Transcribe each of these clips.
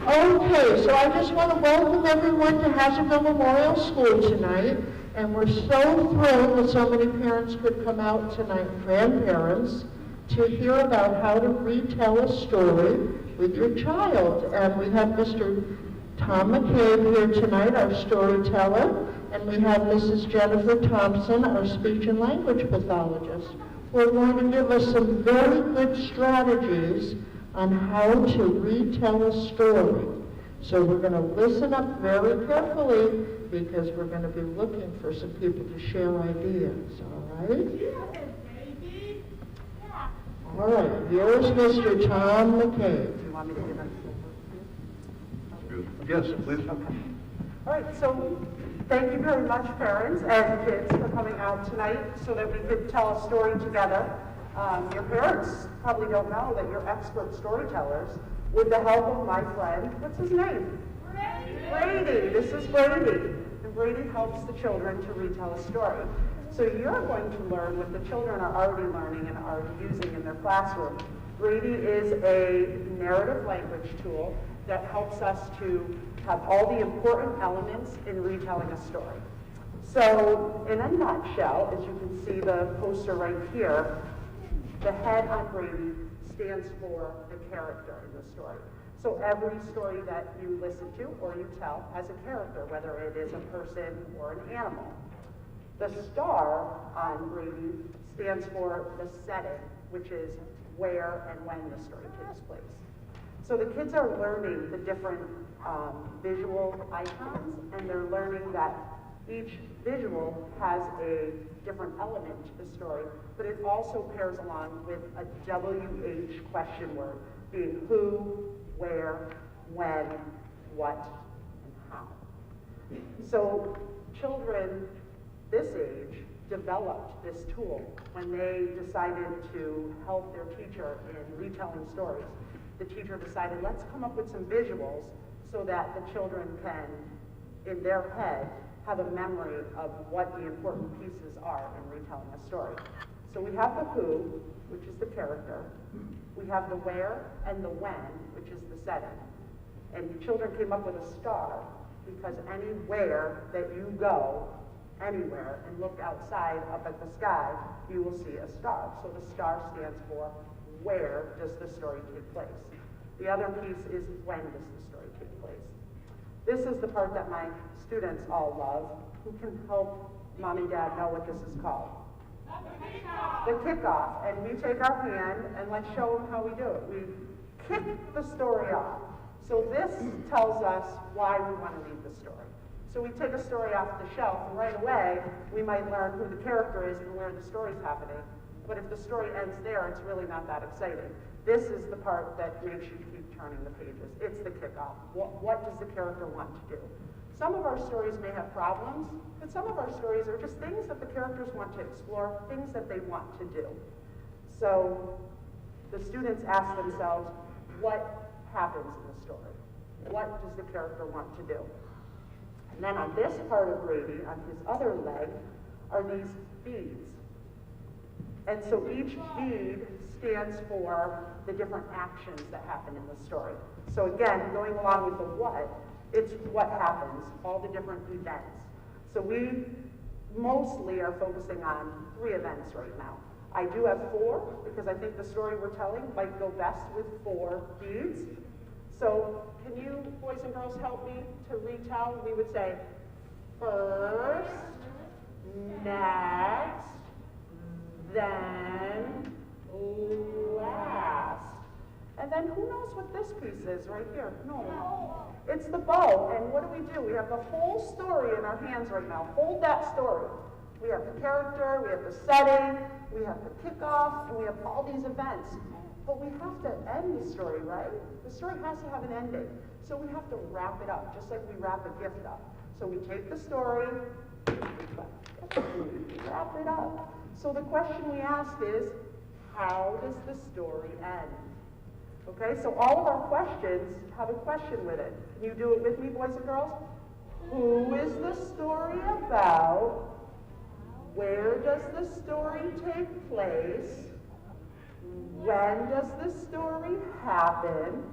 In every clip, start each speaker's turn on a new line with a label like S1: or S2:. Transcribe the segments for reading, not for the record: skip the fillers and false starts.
S1: Okay, so I just want to welcome everyone to Hazardville Memorial School tonight. And we're so thrilled that so many parents could come out tonight, grandparents, to hear about how to retell a story with your child. And we have Mr. Tom McCabe here tonight, our storyteller, and we have Mrs. Jennifer Thompson, our speech and language pathologist, who are going to give us some very good strategies on how to retell a story. So we're going to listen up very carefully because we're going to be looking for some people to share ideas, all right? All right, here's Mr. Tom McCabe.
S2: Do you want me to give it?
S3: Yes, please.
S2: Okay. All right, so thank you very much, parents and kids, for coming out tonight so that we could tell a story together. Your parents probably don't know that you're expert storytellers with the help of my friend. What's his name? Brady. This is Brady. And Brady helps the children to retell a story. So you're going to learn what the children are already learning and are using in their classroom. Brady is a narrative language tool that helps us to have all the important elements in retelling a story. So in a nutshell, as you can see the poster right here, the head on Brady stands for the character in the story. So every story that you listen to or you tell has a character, whether it is a person or an animal. The star on Brady stands for the setting, which is where and when the story takes place. So the kids are learning the different visual icons, and they're learning that each visual has a different element to the story, but it also pairs along with a WH question word, being who, where, when, what, and how. So children this age developed this tool when they decided to help their teacher in retelling stories. The teacher decided, let's come up with some visuals so that the children can, in their head, have a memory of what the important pieces are in retelling a story. So we have the who, which is the character. We have the where and the when, which is the setting. And children came up with a star because anywhere that you go, anywhere, and look outside up at the sky, you will see a star. So the star stands for where does the story take place. The other piece is when does the story take place. This is the part that my students all love. Who can help mom and dad know what this is called? The kickoff. And we take our hand and let's show them how we do it. We kick the story off. So this tells us why we want to read the story. So we take a story off the shelf, and right away we might learn who the character is and where the story's happening. But if the story ends there, it's really not that exciting. This is the part that makes you keep turning the pages. It's the kickoff. What does the character want to do? Some of our stories may have problems, but some of our stories are just things that the characters want to explore, things that they want to do. So the students ask themselves, what happens in the story? What does the character want to do? And then on this part of Brady, on his other leg, are these beads. And so each bead stands for the different actions that happen in the story. So again, going along with the what, it's what happens, all the different events. So we mostly are focusing on 3 events right now. I do have 4 because I think the story we're telling might go best with 4 beads. So can you, boys and girls, help me to retell? We would say first, next, then, last. And then who knows what this piece is right here? No. It's the bow. And what do? We have the whole story in our hands right now. Hold that story. We have the character, we have the setting, we have the kickoff, and we have all these events. But we have to end the story, right? The story has to have an ending. So we have to wrap it up, just like we wrap a gift up. So we take the story, wrap it up. So the question we ask is, how does the story end? Okay, so all of our questions have a question with it. Can you do it with me, boys and girls? Who is the story about? Where does the story take place? When does the story happen?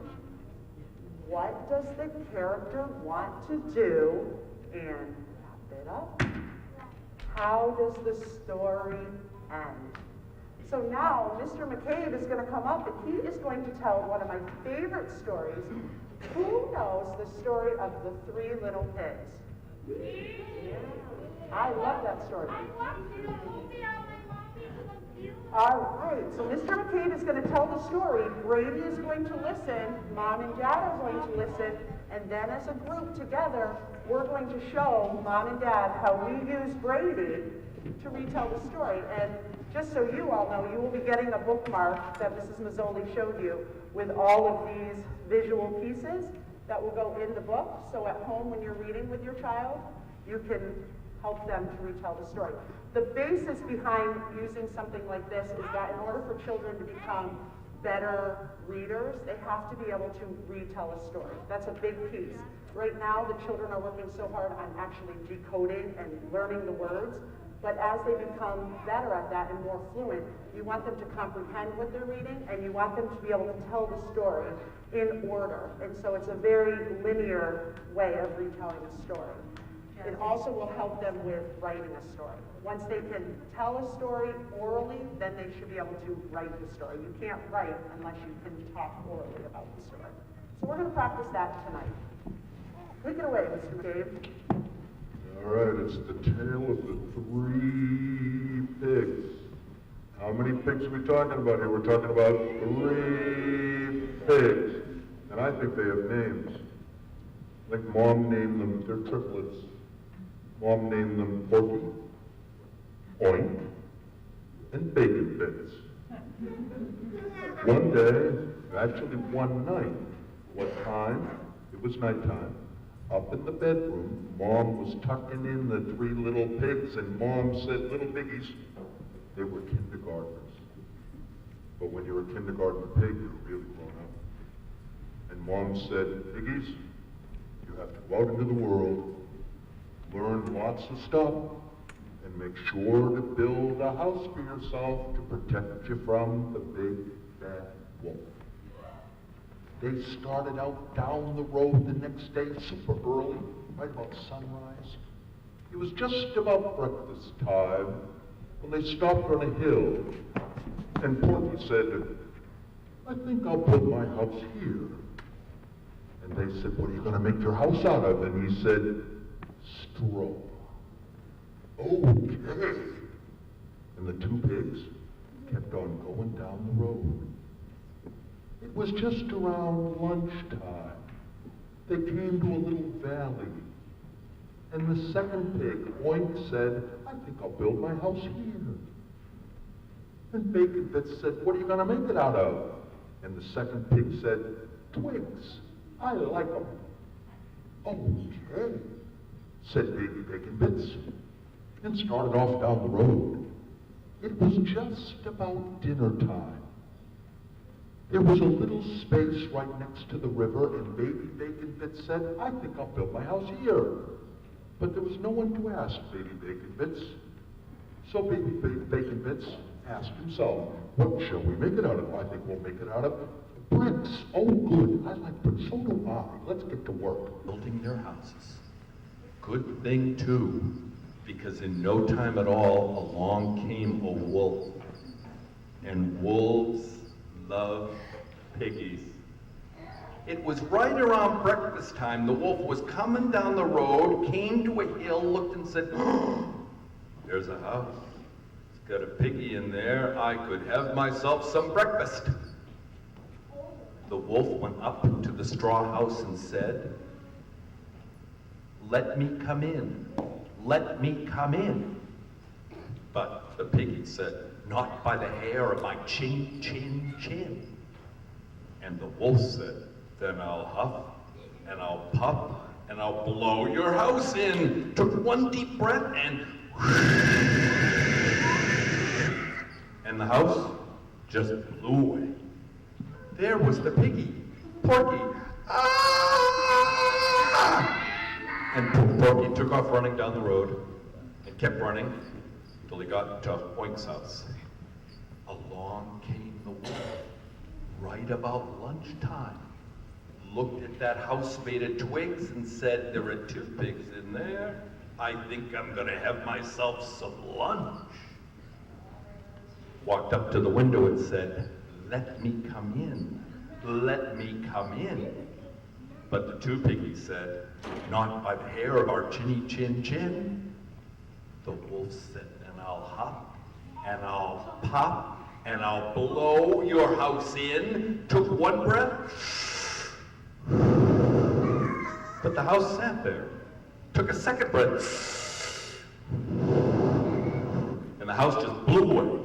S2: what does the character want to do? And wrap it up. How does the story end? So now Mr. McCabe is going to come up and he is going to tell one of my favorite stories. Who knows the story of the Three Little Pigs? I love that story. All right, so Mr. McCabe is going to tell the story. Brady is going to listen. Mom and Dad are going to listen. And then as a group together, we're going to show Mom and Dad how we use Brady to retell the story. And just so you all know, you will be getting a bookmark that Mrs. Mazzoli showed you with all of these visual pieces that will go in the book. So at home when you're reading with your child, you can help them to retell the story. The basis behind using something like this is that in order for children to become better readers, they have to be able to retell a story. That's a big piece. Right now, the children are working so hard on actually decoding and learning the words, but as they become better at that and more fluent, you want them to comprehend what they're reading, and you want them to be able to tell the story in order. And so it's a very linear way of retelling a story. It also will help them with writing a story. Once they can tell a story orally, then they should be able to write the story. You can't write unless you can talk orally about the story. So we're going to practice that tonight. Take it away, Mr. McCabe.
S3: All right, it's the tale of the three pigs. How many pigs are we talking about here? We're talking about 3 pigs. And I think they have names. I think Mom named them, they're triplets. Mom named them Porky, Oink, and Bacon Bits. One day, actually one night, what time? It was nighttime. Up in the bedroom, Mom was tucking in the 3 little pigs, and Mom said, little piggies, they were kindergartners. But when you're a kindergarten pig, you're really grown up. And Mom said, piggies, you have to go out into the world, learn lots of stuff, and make sure to build a house for yourself to protect you from the big bad wolf. They started out down the road the next day super early, right about sunrise. It was just about breakfast time when they stopped on a hill, and Porky said, I think I'll put my house here. And they said, what are you going to make your house out of? And he said, straw. Okay. And the 2 pigs kept on going down the road. It was just around lunchtime. They came to a little valley. And the second pig, Oink, said, I think I'll build my house here. And Bacon Bits said, what are you going to make it out of? And the second pig said, twigs. I like them. Okay, said Baby Bacon Bits, and started off down the road. It was just about dinner time. There was a little space right next to the river, and Baby Bacon Bits said, I think I'll build my house here. But there was no one to ask Baby Bacon Bits. So Baby Bacon Bits asked himself, what shall we make it out of? I think we'll make it out of bricks. Oh, good. I like bricks. So do I. Let's get to work.
S4: Building their houses. Good thing, too, because in no time at all, along came a wolf. And wolves love piggies. It was right around breakfast time. The wolf was coming down the road, came to a hill, looked and said, there's a house. It's got a piggy in there. I could have myself some breakfast. The wolf went up to the straw house and said, let me come in. Let me come in. But the piggy said, not by the hair of my chin, chin, chin. And the wolf said, then I'll huff, and I'll puff, and I'll blow your house in. Took one deep breath and the house just blew away. There was the piggy, Porky. Ah! And Porky took off running down the road and kept running till he got to Oink's house. Along came the wolf, right about lunchtime. looked at that house made of twigs and said, there are 2 pigs in there. I think I'm gonna have myself some lunch. Walked up to the window and said, let me come in. Let me come in. But the 2 piggies said, not by the hair of our chinny chin chin. The wolf said, then I'll hop, and I'll pop, and I'll blow your house in. Took 1 breath, but the house sat there. Took a 2nd breath, and the house just blew away.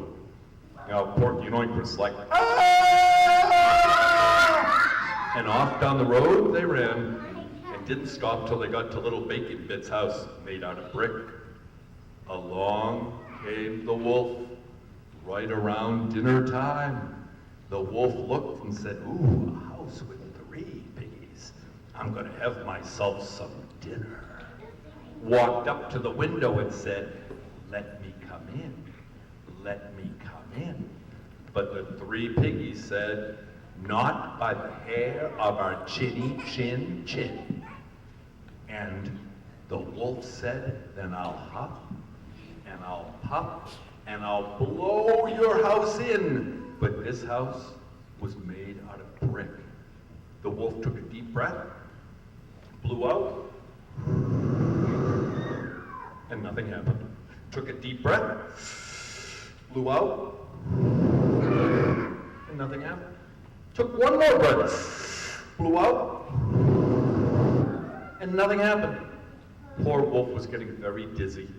S4: Now, Porky and Oinkus like, ah! And off down the road they ran, and didn't stop till they got to little Bacon Bit's house made out of brick. Along came the wolf, right around dinner time. The wolf looked and said, ooh, a house with 3 piggies. I'm gonna have myself some dinner. Walked up to the window and said, let me come in, let me come in. But the 3 piggies said, not by the hair of our chinny chin chin. And the wolf said, then I'll hop, and I'll pop, and I'll blow your house in. But this house was made out of brick. The wolf took a deep breath, blew out, and nothing happened. Took a deep breath, blew out, and nothing happened. Took 1 more breath, blew out, and nothing happened. Poor wolf was getting very dizzy.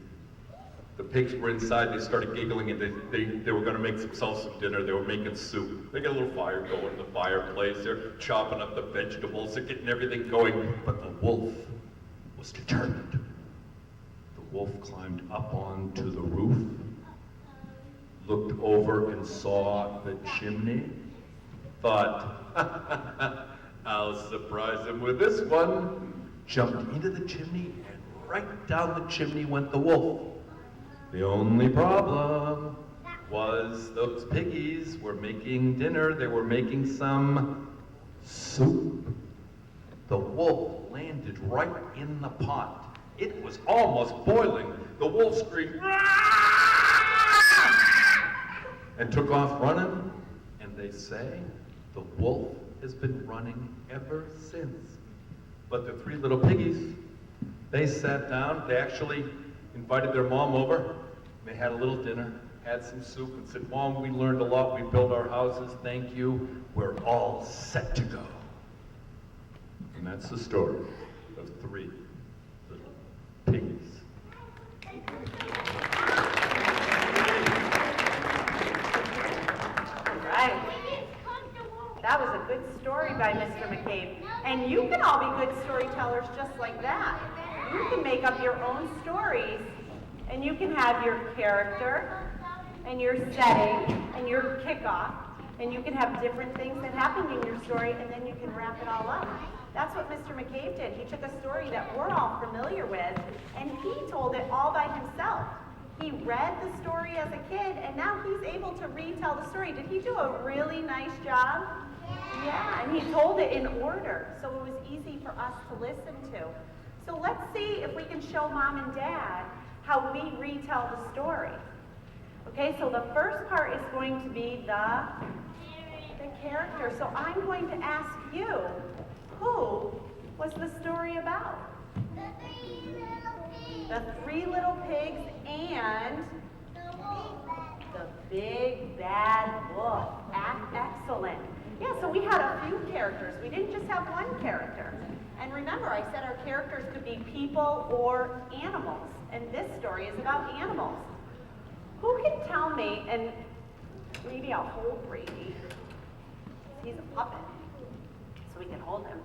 S4: The pigs were inside, they started giggling, and they were gonna make themselves some dinner. They were making soup. They got a little fire going in the fireplace. They're chopping up the vegetables, they're getting everything going. But the wolf was determined. The wolf climbed up onto the roof, looked over and saw the chimney, thought, I'll surprise him with this one. Jumped into the chimney, and right down the chimney went the wolf. The only problem was those piggies were making dinner. They were making some soup. The wolf landed right in the pot. It was almost boiling. The wolf screamed, "Ah!" and took off running. And they say the wolf has been running ever since. But the 3 little piggies, they sat down. They actually invited their mom over. They had a little dinner, had some soup, and said, Mom, we learned a lot. We built our houses. Thank you. We're all set to go. And that's the story of 3 little piggies.
S5: All right. That was a good story by Mr. McCabe. And you can all be good storytellers just like that. You can make up your own stories, and you can have your character, and your setting, and your kickoff, and you can have different things that happen in your story, and then you can wrap it all up. That's what Mr. McCabe did. He took a story that we're all familiar with, and he told it all by himself. He read the story as a kid, and now he's able to retell the story. Did he do a really nice job? Yeah, and he told it in order, so it was easy for us to listen to. So let's see if we can show Mom and Dad how we retell the story. Okay, so the first part is going to be the character. So I'm going to ask you, who was the story about? The 3 little pigs and the big bad wolf. Excellent. Yeah, so we had a few characters. We didn't just have one character. And remember, I said our characters could be people or animals. And this story is about animals. Who can tell me, and maybe I'll hold Brady. He's a puppet, so we can hold him.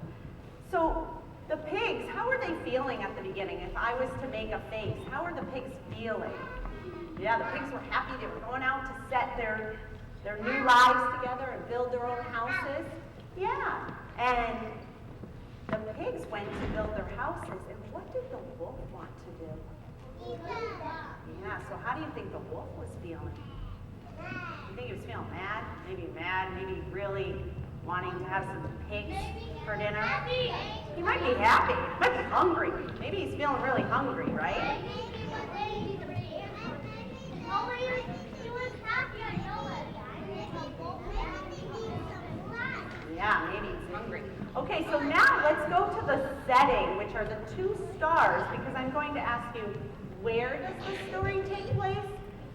S5: So the pigs, how are they feeling at the beginning? If I was to make a face, how are the pigs feeling? Yeah, the pigs were happy. They were going out to set their new lives together and build their own houses. Yeah, and the pigs went to build their houses, and what did the wolf want to do? Yeah, so how do you think the wolf was feeling? You think he was feeling mad, maybe really wanting to have some pigs for dinner? He might be happy, he might be hungry. Maybe he's feeling really hungry, right? Yeah, maybe he's hungry. Okay, so now let's go to the setting, which are the 2 stars, because I'm going to ask you, where does the story take place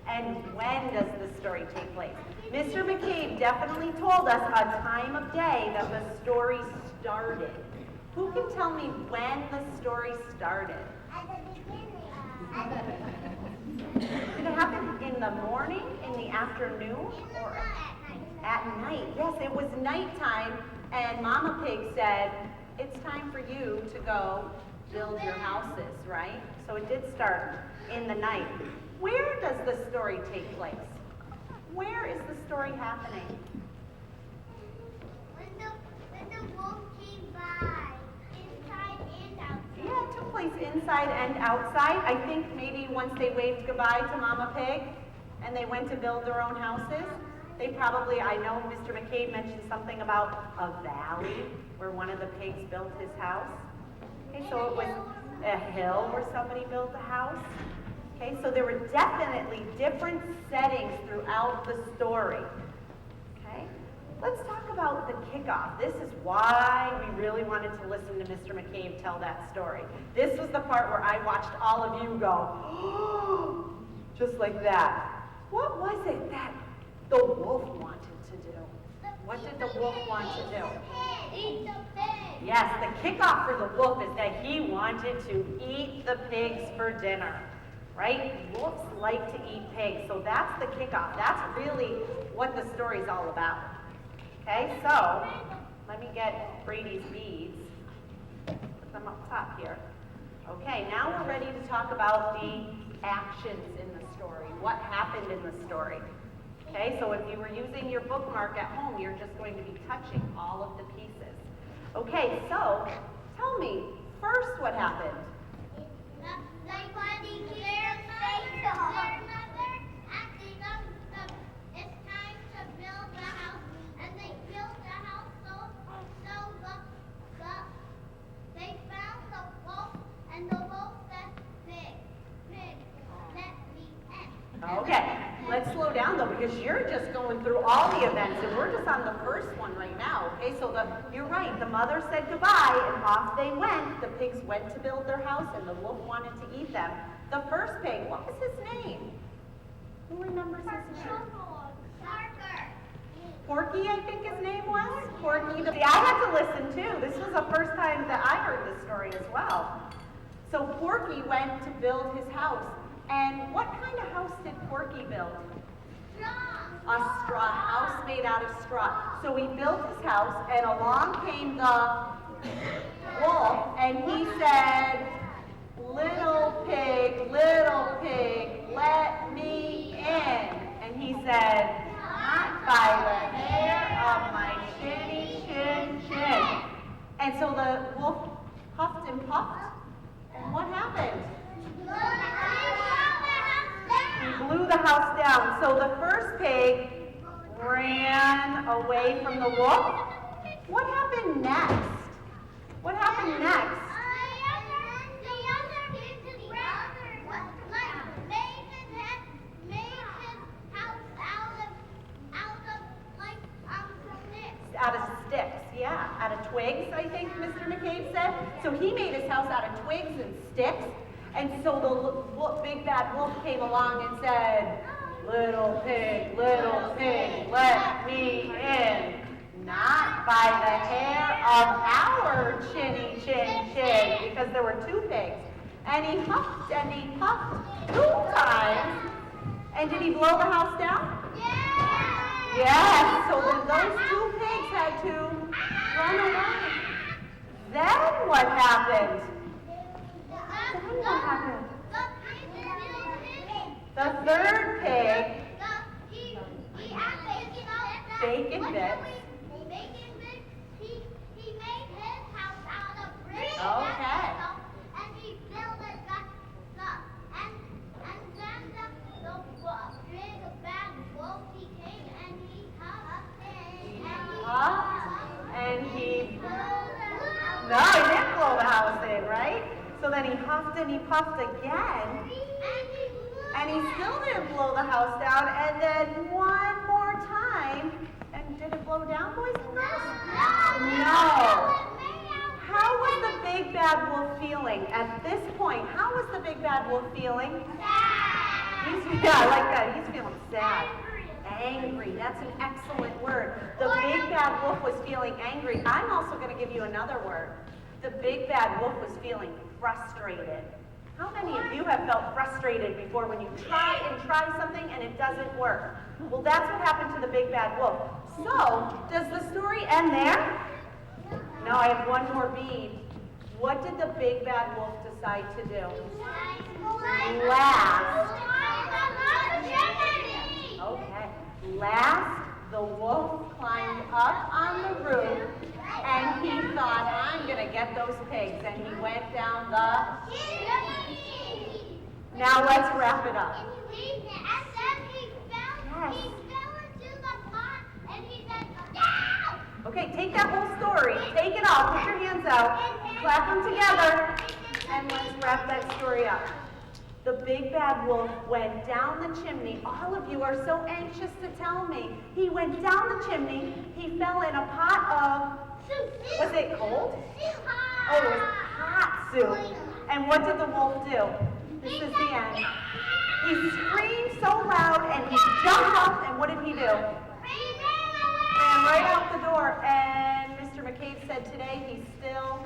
S5: and when does the story take place? Mr. McCabe definitely told us a time of day that the story started. Who can tell me when the story started? Did it happen in the morning, in the afternoon, or at night? Yes, it was nighttime, and Mama Pig said, it's time for you to go build your houses, right? So it did start in the night. Where does the story take place? Where is the story happening?
S6: When the wolf came by, inside and outside.
S5: Yeah, it took place inside and outside. I think maybe once they waved goodbye to Mama Pig and they went to build their own houses, they probably, I know Mr. McCabe mentioned something about a valley where one of the pigs built his house. Okay, so it was a hill where somebody built a house. Okay, so there were definitely different settings throughout the story. Okay, let's talk about the kickoff. This is why we really wanted to listen to Mr. McCabe tell that story. This was the part where I watched all of you go, just like that. What was it that the wolf wanted to do? What did the wolf want to do?
S6: Eat the pig.
S5: Yes, the kickoff for the wolf is that he wanted to eat the pigs for dinner, right? Wolves like to eat pigs, so that's the kickoff. That's really what the story's all about. Okay, so let me get Brady's beads. Put them up top here. Okay, now we're ready to talk about the actions in the story. What happened in the story? Okay, so if you were using your bookmark at home, you're just going to be touching all of the pieces. Okay, so tell me, first what happened?
S6: Nobody cares. Their mother acting up. It's time to build the house, and they built the house they found the wolf, and the wolf said, "Pig, let me in."
S5: Okay, let's slow down though, because you're just going through all the events, and we're just on the first one right now. Okay, so you're right, the mother said goodbye, and off they went. The pigs went to build their house, and the wolf wanted to eat them. The first pig, what was his name? Who remembers his name?
S6: Parker.
S5: Porky, I think his name was. Porky. See, I had to listen too. This was the first time that I heard this story as well. So Porky went to build his house. And what kind of house did Porky build? A straw house made out of straw. So he built his house, and along came the wolf, and he said, little pig, let me in. And he said, not by the hair of my chinny chin chin. And so the wolf puffed and puffed, and what happened? He blew the house down. So the first pig ran away from the wolf. What happened next? What happened next? Out of sticks, yeah, out of twigs, I think Mr. McCabe said. So he made his house out of twigs and sticks. And so the big bad wolf came along and said, little pig, let me in. Not by the hair of our chinny chin chin, because there were 2 pigs. And he huffed and he puffed 2 times. And did he blow the house down? Yes, so then those 2 pigs had to run away. Then what happened? The third pig, bacon bits.
S6: He made his house out of bricks.
S5: Okay.
S6: And he built it and then the big bad wolf he came and he huffed and he puffed.
S5: puffed again, and he still didn't blow the house down, and then one more time, and did it blow down, boys and girls? No. How was the big bad wolf feeling at this point? How was the big bad wolf feeling? Yeah, I like that. He's feeling sad. Angry. That's an excellent word. The big bad wolf was feeling angry. I'm also going to give you another word. The big bad wolf was feeling frustrated. How many of you have felt frustrated before when you try something and it doesn't work? Well, that's what happened to the big bad wolf. So, does the story end there? No, I have one more bead. What did the big bad wolf decide to do? Last. Okay. Last, the wolf climbed up on the roof and he thought, I'm going to get those pigs. And he went down the... Now let's wrap it up. Okay, take that whole story, take it all, put your hands out, clap them together, and let's wrap that story up. The big bad wolf went down the chimney. All of you are so anxious to tell me. He went down the chimney, he fell in a pot of, was it cold? Oh, it was hot soup. And what did the wolf do? This is the end. He screamed so loud and he jumped up, and what did he do? Ran right out the door, and Mr. McCabe said today he's still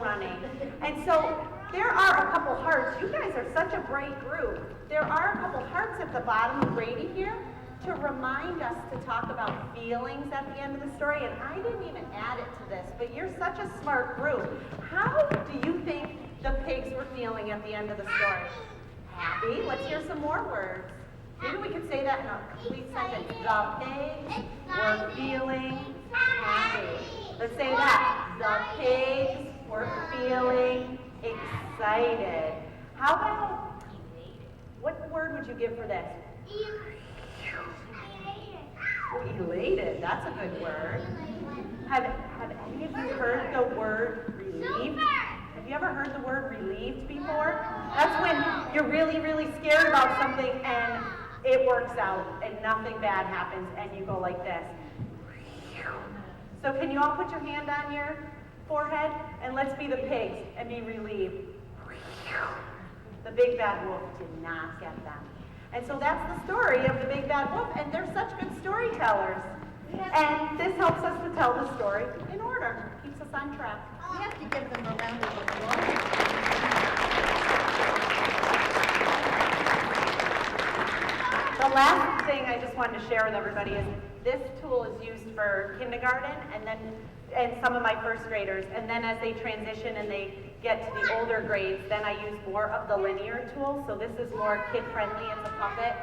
S5: running. And so there are a couple hearts. You guys are such a bright group. There are a couple hearts at the bottom of Brady here to remind us to talk about feelings at the end of the story. And I didn't even add it to this, but you're such a smart group. How do you think the pigs were feeling at the end of the story? Happy. Let's hear some more words. Maybe we could say that in a complete sentence. The pigs were feeling happy. Let's say that. The pigs were feeling excited. How about, what word would you give for this? Elated. That's a good word. Have any of you heard the word relieved? Have you ever heard the word relieved before? That's when you're really, really scared about something and it works out and nothing bad happens and you go like this. So can you all put your hand on your forehead and let's be the pigs and be relieved. The big bad wolf did not get them. And so that's the story of the big bad wolf, and they're such good storytellers. And this helps us to tell the story in order. Keeps us on track.
S1: We have to give them a round of applause.
S5: The last thing I just wanted to share with everybody is this tool is used for kindergarten and some of my first graders. And then as they transition and they get to the older grades, then I use more of the linear tool. So this is more kid-friendly. It's a puppet.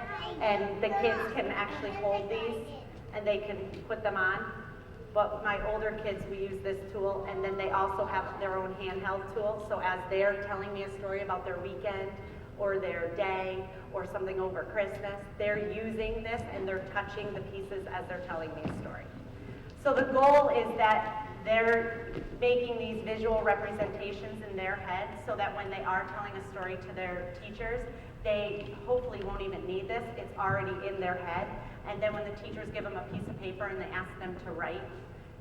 S5: And the kids can actually hold these and they can put them on. But my older kids, we use this tool, and then they also have their own handheld tool. So as they're telling me a story about their weekend or their day or something over Christmas, they're using this and they're touching the pieces as they're telling me a story. So the goal is that they're making these visual representations in their head so that when they are telling a story to their teachers, they hopefully won't even need this. It's already in their head. And then when the teachers give them a piece of paper and they ask them to write,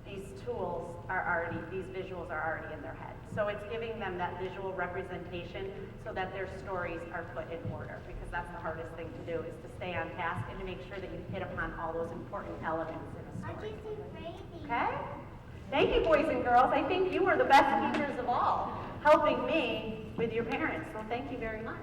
S5: these tools are already, these visuals are already in their head. So it's giving them that visual representation so that their stories are put in order, because that's the hardest thing to do, is to stay on task and to make sure that you hit upon all those important elements in a story. Okay? Thank you, boys and girls. I think you are the best teachers of all, helping me with your parents. So thank you very much.